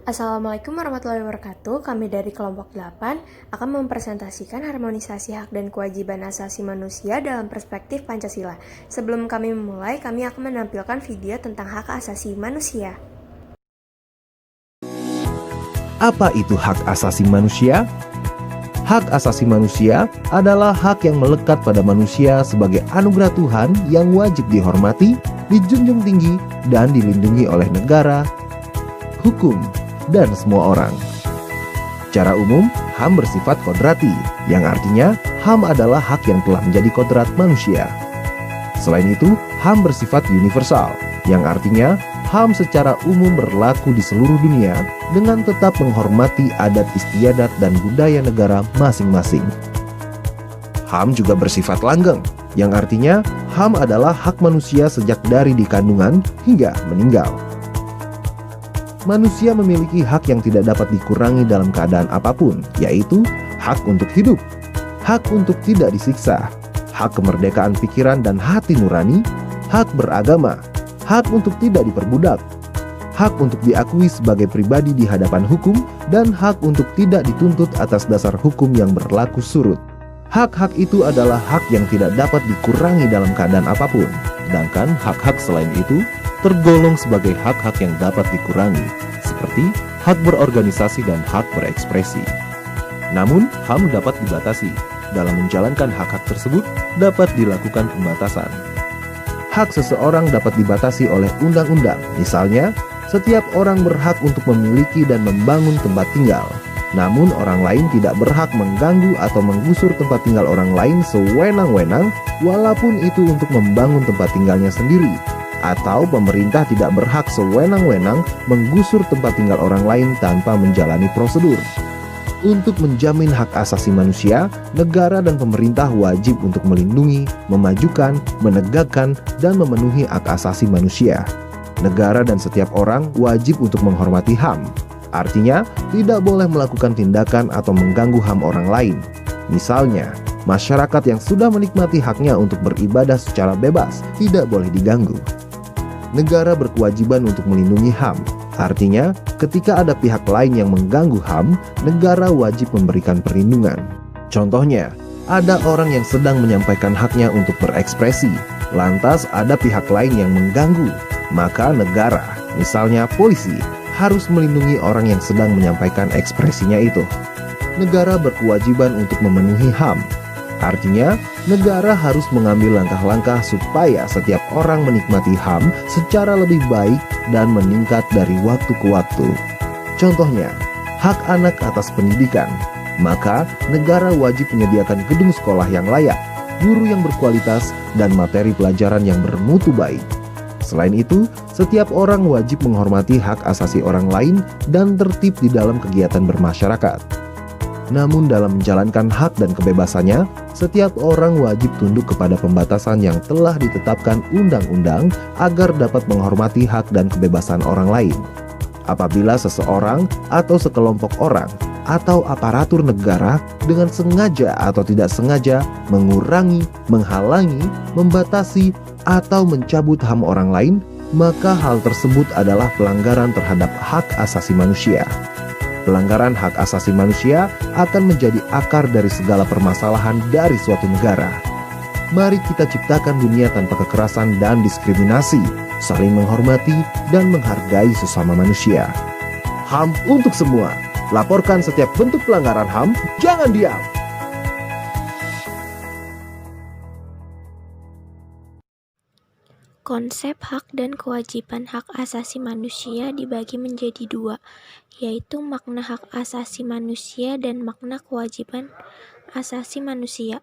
Assalamualaikum warahmatullahi wabarakatuh. Kami dari kelompok 8 akan mempresentasikan harmonisasi hak dan kewajiban asasi manusia dalam perspektif Pancasila. Sebelum kami memulai, kami akan menampilkan video tentang hak asasi manusia. Apa itu hak asasi manusia? Hak asasi manusia adalah hak yang melekat pada manusia sebagai anugerah Tuhan yang wajib dihormati, dijunjung tinggi, dan dilindungi oleh negara, hukum, dan semua orang. Secara umum, HAM bersifat kodrati, yang artinya HAM adalah hak yang telah menjadi kodrat manusia. Selain itu, HAM bersifat universal, yang artinya HAM secara umum berlaku di seluruh dunia dengan tetap menghormati adat istiadat dan budaya negara masing-masing. HAM juga bersifat langgeng, yang artinya HAM adalah hak manusia sejak dari dikandungan hingga meninggal. Manusia memiliki hak yang tidak dapat dikurangi dalam keadaan apapun, yaitu hak untuk hidup, hak untuk tidak disiksa, hak kemerdekaan pikiran dan hati nurani, hak beragama, hak untuk tidak diperbudak, hak untuk diakui sebagai pribadi di hadapan hukum, dan hak untuk tidak dituntut atas dasar hukum yang berlaku surut. Hak-hak itu adalah hak yang tidak dapat dikurangi dalam keadaan apapun, sedangkan hak-hak selain itu tergolong sebagai hak-hak yang dapat dikurangi, seperti hak berorganisasi dan hak berekspresi. Namun, HAM dapat dibatasi. Dalam menjalankan hak-hak tersebut, dapat dilakukan pembatasan. Hak seseorang dapat dibatasi oleh undang-undang. Misalnya, setiap orang berhak untuk memiliki dan membangun tempat tinggal. Namun, orang lain tidak berhak mengganggu atau menggusur tempat tinggal orang lain sewenang-wenang, walaupun itu untuk membangun tempat tinggalnya sendiri. Atau pemerintah tidak berhak sewenang-wenang menggusur tempat tinggal orang lain tanpa menjalani prosedur. Untuk menjamin hak asasi manusia, negara dan pemerintah wajib untuk melindungi, memajukan, menegakkan, dan memenuhi hak asasi manusia. Negara dan setiap orang wajib untuk menghormati HAM. Artinya, tidak boleh melakukan tindakan atau mengganggu HAM orang lain. Misalnya, masyarakat yang sudah menikmati haknya untuk beribadah secara bebas tidak boleh diganggu. Negara berkewajiban untuk melindungi HAM. Artinya, ketika ada pihak lain yang mengganggu HAM, negara wajib memberikan perlindungan. Contohnya, ada orang yang sedang menyampaikan haknya untuk berekspresi, lantas ada pihak lain yang mengganggu, maka negara, misalnya polisi, harus melindungi orang yang sedang menyampaikan ekspresinya itu. Negara berkewajiban untuk memenuhi HAM. Artinya, negara harus mengambil langkah-langkah supaya setiap orang menikmati HAM secara lebih baik dan meningkat dari waktu ke waktu. Contohnya, hak anak atas pendidikan. Maka, negara wajib menyediakan gedung sekolah yang layak, guru yang berkualitas, dan materi pelajaran yang bermutu baik. Selain itu, setiap orang wajib menghormati hak asasi orang lain dan tertib di dalam kegiatan bermasyarakat. Namun dalam menjalankan hak dan kebebasannya, setiap orang wajib tunduk kepada pembatasan yang telah ditetapkan undang-undang agar dapat menghormati hak dan kebebasan orang lain. Apabila seseorang atau sekelompok orang atau aparatur negara dengan sengaja atau tidak sengaja mengurangi, menghalangi, membatasi, atau mencabut HAM orang lain, maka hal tersebut adalah pelanggaran terhadap hak asasi manusia. Pelanggaran hak asasi manusia akan menjadi akar dari segala permasalahan dari suatu negara. Mari kita ciptakan dunia tanpa kekerasan dan diskriminasi, saling menghormati dan menghargai sesama manusia. HAM untuk semua. Laporkan setiap bentuk pelanggaran HAM, jangan diam. Konsep hak dan kewajiban hak asasi manusia dibagi menjadi dua, yaitu makna hak asasi manusia dan makna kewajiban asasi manusia.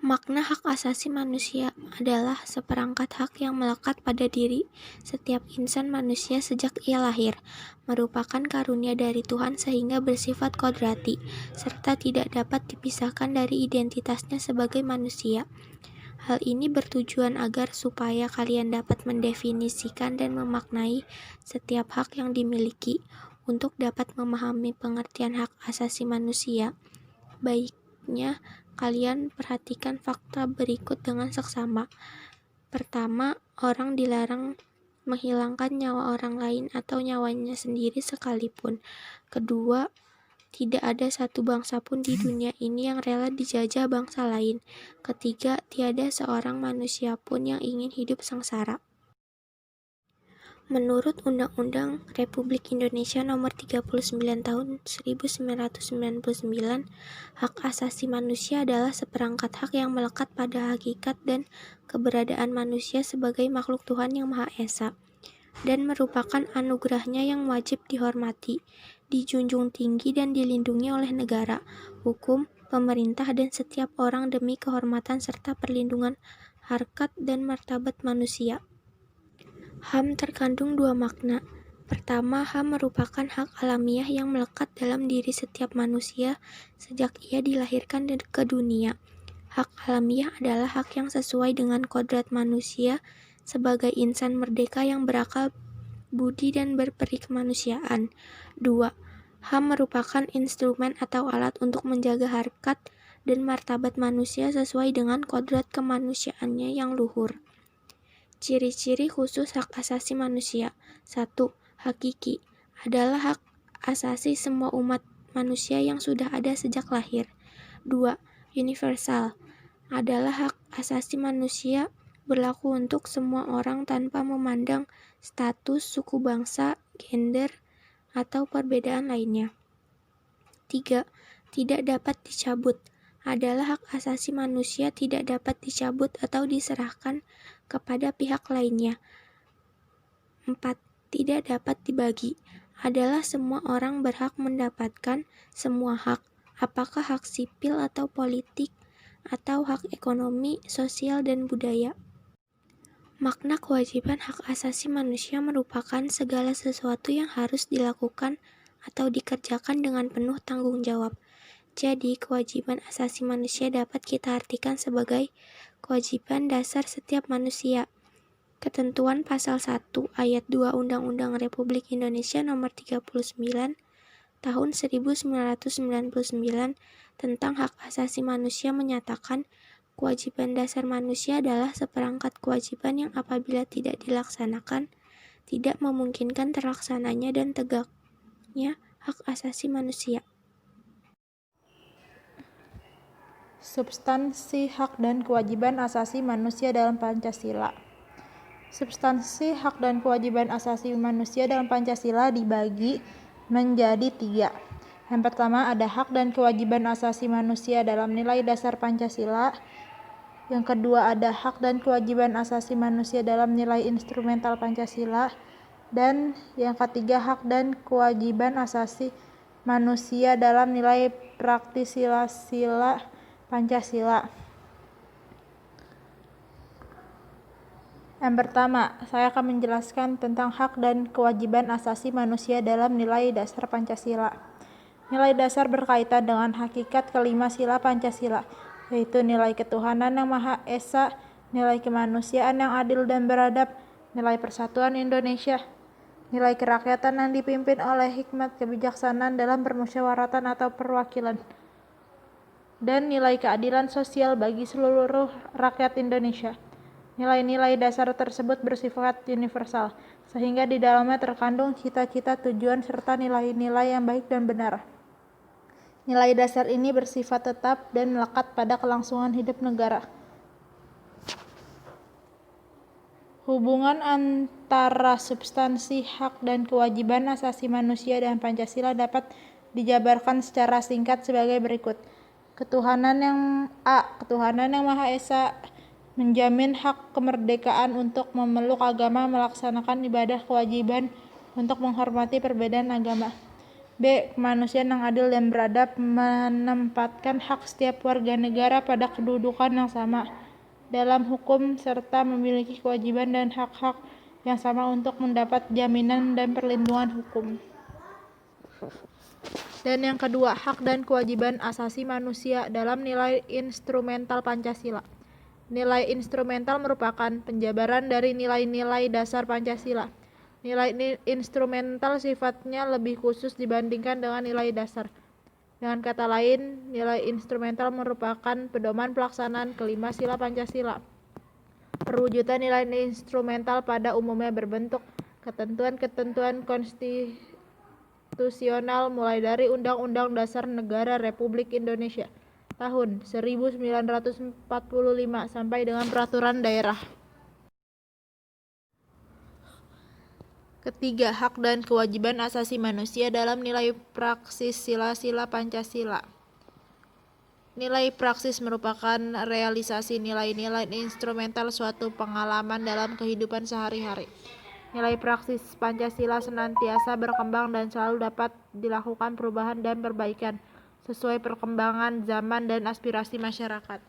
Makna hak asasi manusia adalah seperangkat hak yang melekat pada diri setiap insan manusia sejak ia lahir, merupakan karunia dari Tuhan sehingga bersifat kodrati, serta tidak dapat dipisahkan dari identitasnya sebagai manusia. Hal ini bertujuan agar supaya kalian dapat mendefinisikan dan memaknai setiap hak yang dimiliki. Untuk dapat memahami pengertian hak asasi manusia, baiknya kalian perhatikan fakta berikut dengan seksama. Pertama, orang dilarang menghilangkan nyawa orang lain atau nyawanya sendiri sekalipun. Kedua, tidak ada satu bangsa pun di dunia ini yang rela dijajah bangsa lain. Ketiga, tiada seorang manusia pun yang ingin hidup sengsara. Menurut Undang-Undang Republik Indonesia Nomor 39 Tahun 1999, hak asasi manusia adalah seperangkat hak yang melekat pada hakikat dan keberadaan manusia sebagai makhluk Tuhan yang Maha Esa, dan merupakan anugerahnya yang wajib dihormati, dijunjung tinggi dan dilindungi oleh negara, hukum, pemerintah, dan setiap orang demi kehormatan serta perlindungan harkat dan martabat manusia. HAM terkandung dua makna. Pertama, HAM merupakan hak alamiah yang melekat dalam diri setiap manusia sejak ia dilahirkan ke dunia. Hak alamiah adalah hak yang sesuai dengan kodrat manusia sebagai insan merdeka yang berakal budi dan berperi kemanusiaan. 2. HAM merupakan instrumen atau alat untuk menjaga harkat dan martabat manusia sesuai dengan kodrat kemanusiaannya yang luhur. Ciri-ciri khusus hak asasi manusia. 1. Hakiki adalah hak asasi semua umat manusia yang sudah ada sejak lahir. 2. Universal adalah hak asasi manusia berlaku untuk semua orang tanpa memandang status, suku bangsa, gender, atau perbedaan lainnya. 3. Tidak dapat dicabut adalah hak asasi manusia tidak dapat dicabut atau diserahkan kepada pihak lainnya. 4. Tidak dapat dibagi adalah semua orang berhak mendapatkan semua hak, apakah hak sipil atau politik, atau hak ekonomi, sosial, dan budaya. Makna kewajiban hak asasi manusia merupakan segala sesuatu yang harus dilakukan atau dikerjakan dengan penuh tanggung jawab. Jadi, kewajiban asasi manusia dapat kita artikan sebagai kewajiban dasar setiap manusia. Ketentuan Pasal 1 Ayat 2 Undang-Undang Republik Indonesia Nomor 39 Tahun 1999 tentang hak asasi manusia menyatakan kewajiban dasar manusia adalah seperangkat kewajiban yang apabila tidak dilaksanakan, tidak memungkinkan terlaksananya dan tegaknya hak asasi manusia. Substansi hak dan kewajiban asasi manusia dalam Pancasila. Substansi hak dan kewajiban asasi manusia dalam Pancasila dibagi menjadi 3. Yang pertama ada hak dan kewajiban asasi manusia dalam nilai dasar Pancasila. Yang kedua ada hak dan kewajiban asasi manusia dalam nilai instrumental Pancasila. Dan yang ketiga hak dan kewajiban asasi manusia dalam nilai praktis sila Pancasila. Yang pertama, saya akan menjelaskan tentang hak dan kewajiban asasi manusia dalam nilai dasar Pancasila. Nilai dasar berkaitan dengan hakikat kelima sila Pancasila, yaitu nilai ketuhanan yang Maha Esa, nilai kemanusiaan yang adil dan beradab, nilai persatuan Indonesia, nilai kerakyatan yang dipimpin oleh hikmat kebijaksanaan dalam permusyawaratan atau perwakilan, dan nilai keadilan sosial bagi seluruh rakyat Indonesia. Nilai-nilai dasar tersebut bersifat universal, sehingga di dalamnya terkandung cita-cita, tujuan, serta nilai-nilai yang baik dan benar. Nilai dasar ini bersifat tetap dan melekat pada kelangsungan hidup negara. Hubungan antara substansi hak dan kewajiban asasi manusia dan Pancasila dapat dijabarkan secara singkat sebagai berikut. Ketuhanan yang Maha Esa menjamin hak kemerdekaan untuk memeluk agama, melaksanakan ibadah, kewajiban untuk menghormati perbedaan agama. B. Kemanusiaan yang adil dan beradab menempatkan hak setiap warga negara pada kedudukan yang sama dalam hukum serta memiliki kewajiban dan hak-hak yang sama untuk mendapat jaminan dan perlindungan hukum. Dan yang kedua, hak dan kewajiban asasi manusia dalam nilai instrumental Pancasila. Nilai instrumental merupakan penjabaran dari nilai-nilai dasar Pancasila. Nilai instrumental sifatnya lebih khusus dibandingkan dengan nilai dasar. Dengan kata lain, nilai instrumental merupakan pedoman pelaksanaan kelima sila Pancasila. Perwujudan nilai instrumental pada umumnya berbentuk ketentuan-ketentuan konstitusional mulai dari Undang-Undang Dasar Negara Republik Indonesia tahun 1945 sampai dengan peraturan daerah. Ketiga, hak dan kewajiban asasi manusia dalam nilai praksis sila-sila Pancasila. Nilai praksis merupakan realisasi nilai-nilai instrumental suatu pengalaman dalam kehidupan sehari-hari. Nilai praksis Pancasila senantiasa berkembang dan selalu dapat dilakukan perubahan dan perbaikan sesuai perkembangan zaman dan aspirasi masyarakat.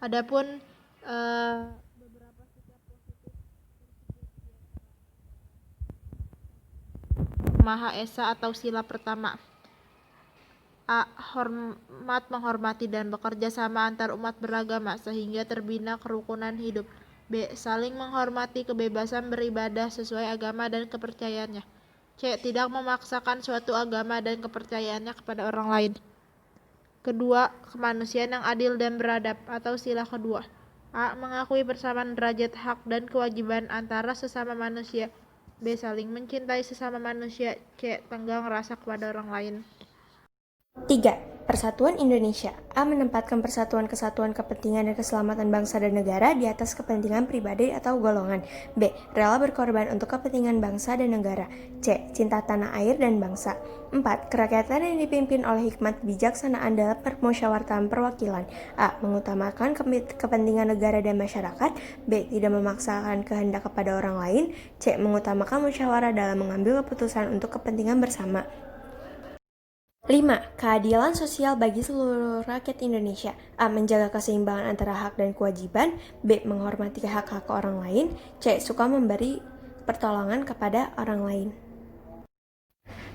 Adapun Maha Esa atau sila pertama. A. Hormat, menghormati, dan bekerja sama antar umat beragama sehingga terbina kerukunan hidup. B. Saling menghormati kebebasan beribadah sesuai agama dan kepercayaannya. C. Tidak memaksakan suatu agama dan kepercayaannya kepada orang lain. Kedua, kemanusiaan yang adil dan beradab atau sila kedua. A. Mengakui persamaan derajat hak dan kewajiban antara sesama manusia. B. Saling mencintai sesama manusia. C. Tenggang rasa kepada orang lain. 3. Persatuan Indonesia. A. Menempatkan persatuan, kesatuan, kepentingan, dan keselamatan bangsa dan negara di atas kepentingan pribadi atau golongan. B. Rela berkorban untuk kepentingan bangsa dan negara. C. Cinta tanah air dan bangsa. 4. Kerakyatan yang dipimpin oleh hikmat kebijaksanaan dalam permusyawaratan perwakilan. A. Mengutamakan kepentingan negara dan masyarakat. B. Tidak memaksakan kehendak kepada orang lain. C. Mengutamakan musyawarah dalam mengambil keputusan untuk kepentingan bersama. 5. Keadilan sosial bagi seluruh rakyat Indonesia. A. Menjaga keseimbangan antara hak dan kewajiban. B. Menghormati hak-hak orang lain. C. Suka memberi pertolongan kepada orang lain.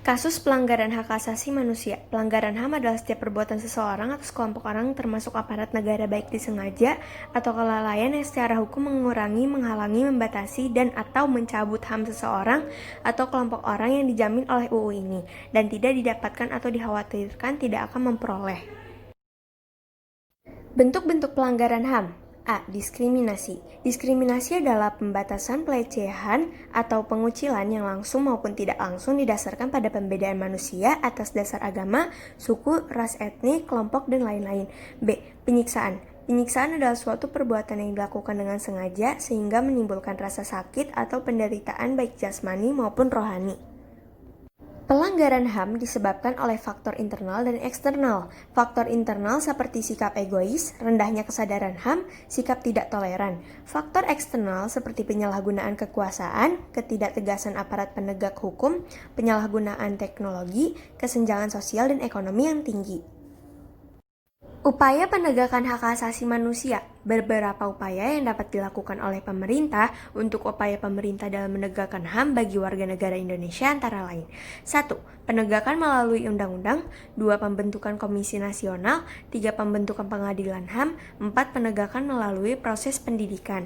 Kasus pelanggaran hak asasi manusia. Pelanggaran HAM adalah setiap perbuatan seseorang atau sekelompok orang termasuk aparat negara baik disengaja atau kelalaian yang secara hukum mengurangi, menghalangi, membatasi, dan atau mencabut HAM seseorang atau kelompok orang yang dijamin oleh UU ini dan tidak didapatkan atau dikhawatirkan tidak akan memperoleh. Bentuk-bentuk pelanggaran HAM. A. Diskriminasi. Diskriminasi adalah pembatasan, pelecehan, atau pengucilan yang langsung maupun tidak langsung didasarkan pada pembedaan manusia atas dasar agama, suku, ras etnik, kelompok, dan lain-lain. B. Penyiksaan. Penyiksaan adalah suatu perbuatan yang dilakukan dengan sengaja sehingga menimbulkan rasa sakit atau penderitaan baik jasmani maupun rohani. Pelanggaran HAM disebabkan oleh faktor internal dan eksternal. Faktor internal seperti sikap egois, rendahnya kesadaran HAM, sikap tidak toleran. Faktor eksternal seperti penyalahgunaan kekuasaan, ketidaktegasan aparat penegak hukum, penyalahgunaan teknologi, kesenjangan sosial dan ekonomi yang tinggi. Upaya penegakan hak asasi manusia. Beberapa upaya yang dapat dilakukan oleh pemerintah untuk upaya pemerintah dalam menegakkan HAM bagi warga negara Indonesia antara lain. 1. Penegakan melalui undang-undang. 2. Pembentukan komisi nasional. 3. Pembentukan pengadilan HAM. 4. Penegakan melalui proses pendidikan.